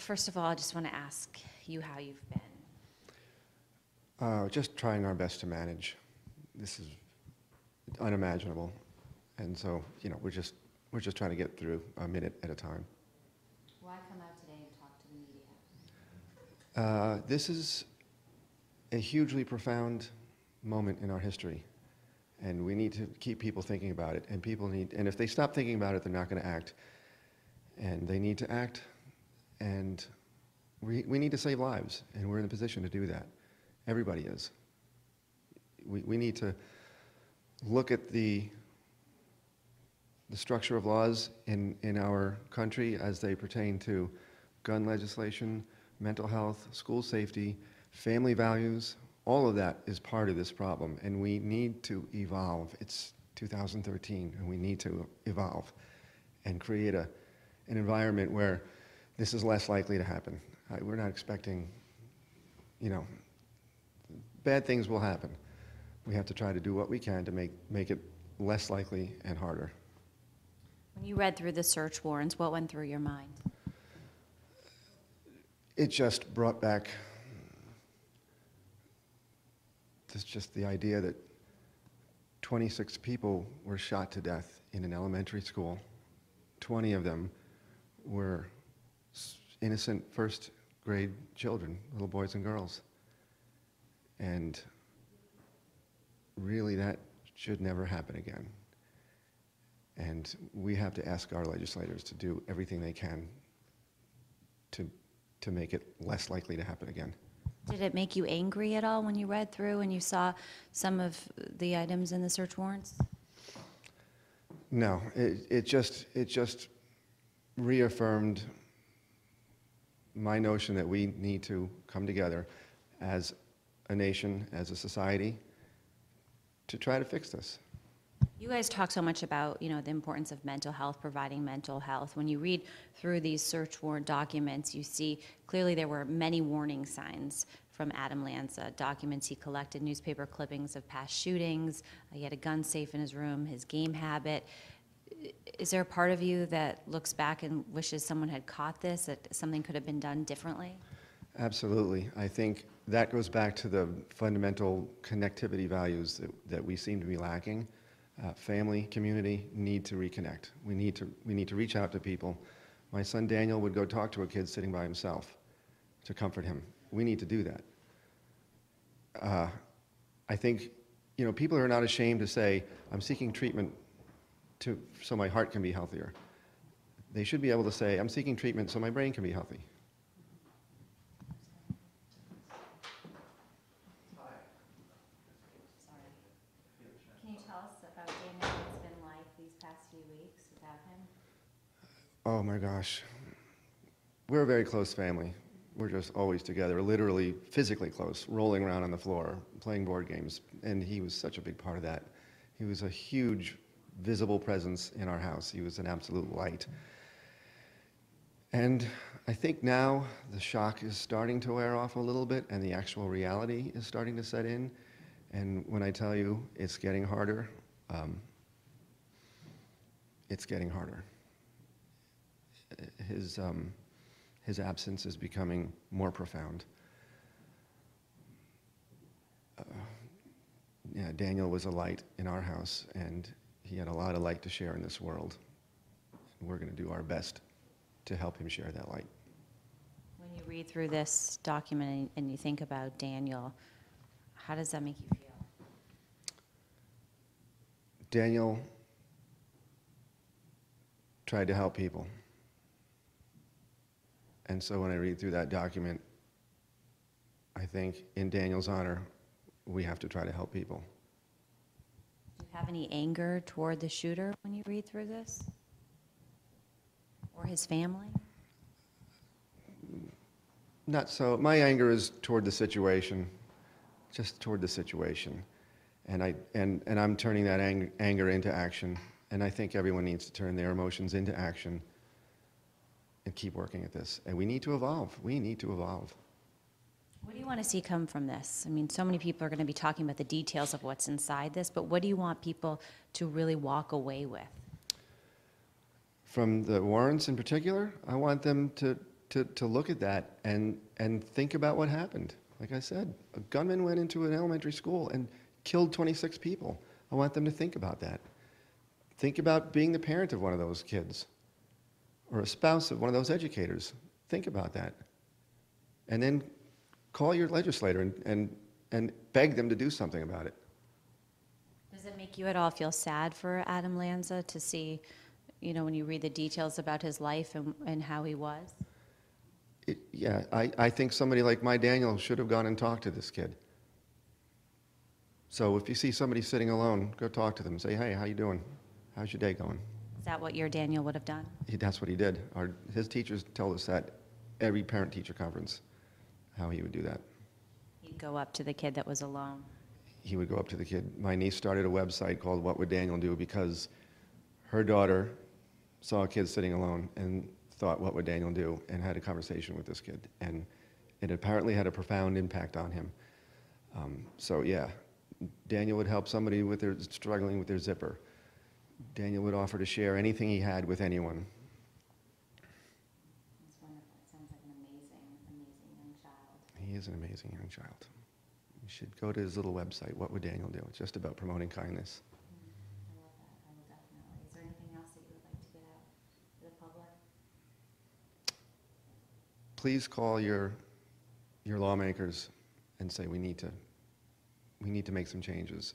first of all, I just want to ask you how you've been. Just trying our best to manage. This is unimaginable, and so we're just trying to get through a minute at a time. Why come out today and talk to the media? This is a hugely profound moment in our history, and we need to keep people thinking about it. And if they stop thinking about it, they're not going to act. And they need to act, and we need to save lives, and we're in a position to do that. Everybody is. We need to look at the structure of laws in our country as they pertain to gun legislation, mental health, school safety, family values. All of that is part of this problem, and we need to evolve. It's 2013, and we need to evolve and create an environment where this is less likely to happen. We're not expecting, bad things will happen. We have to try to do what we can to make it less likely and harder. When you read through the search warrants, what went through your mind? It just brought back just the idea that 26 people were shot to death in an elementary school. 20 of them were innocent first grade children, little boys and girls. And really that should never happen again. And we have to ask our legislators to do everything they can to make it less likely to happen again. Did it make you angry at all when you read through and you saw some of the items in the search warrants? No, it just reaffirmed my notion that we need to come together as a nation, as a society, to try to fix this. You guys talk so much about, the importance of mental health, providing mental health. When you read through these search warrant documents, you see clearly there were many warning signs from Adam Lanza, documents he collected, newspaper clippings of past shootings, he had a gun safe in his room, his game habit. Is there a part of you that looks back and wishes someone had caught this, that something could have been done differently? Absolutely. I think that goes back to the fundamental connectivity values that we seem to be lacking. Family, community need to reconnect. We need to reach out to people. My son Daniel would go talk to a kid sitting by himself to comfort him. We need to do that. I think people are not ashamed to say, I'm seeking treatment so my heart can be healthier. They should be able to say, I'm seeking treatment so my brain can be healthy. Can you tell us about Daniel, what it's been like these past few weeks without him? Oh my gosh. We're a very close family. We're just always together, literally physically close, rolling around on the floor, playing board games, and he was such a big part of that. He was a huge visible presence in our house. He was an absolute light. And I think now the shock is starting to wear off a little bit and the actual reality is starting to set in. And when I tell you it's getting harder, it's getting harder. His absence is becoming more profound. Daniel was a light in our house, and he had a lot of light to share in this world. And we're going to do our best to help him share that light. When you read through this document and you think about Daniel, how does that make you feel? Daniel tried to help people. And so when I read through that document, I think in Daniel's honor, we have to try to help people. Do you have any anger toward the shooter when you read through this? Or his family? Not so. My anger is toward the situation, just toward the situation. And I'm turning that anger into action. And I think everyone needs to turn their emotions into action and keep working at this. And we need to evolve. We need to evolve. What do you want to see come from this? I mean, so many people are going to be talking about the details of what's inside this, but what do you want people to really walk away with? From the warrants in particular, I want them to to look at that and think about what happened. Like I said, a gunman went into an elementary school and killed 26 people. I want them to think about that. Think about being the parent of one of those kids or a spouse of one of those educators. Think about that. And then call your legislator and beg them to do something about it. Does it make you at all feel sad for Adam Lanza to see, when you read the details about his life and how he was? Yeah, I think somebody like my Daniel should have gone and talked to this kid. So if you see somebody sitting alone, go talk to them. Say, hey, how you doing? How's your day going? Is that what your Daniel would have done? That's what he did. His teachers told us that every parent-teacher conference, how he would do that. He'd go up to the kid that was alone. He would go up to the kid. My niece started a website called What Would Daniel Do, because her daughter saw a kid sitting alone and thought, what would Daniel do? And had a conversation with this kid. And it apparently had a profound impact on him. So yeah, Daniel would help somebody struggling with their zipper. Daniel would offer to share anything he had with anyone. That's wonderful. It sounds like an amazing young child. He is an amazing young child. You should go to his little website, What Would Daniel Do? It's just about promoting kindness. I love that. I will definitely. Is there anything else that you would like to get out to the public? Please call your lawmakers and say we need to make some changes.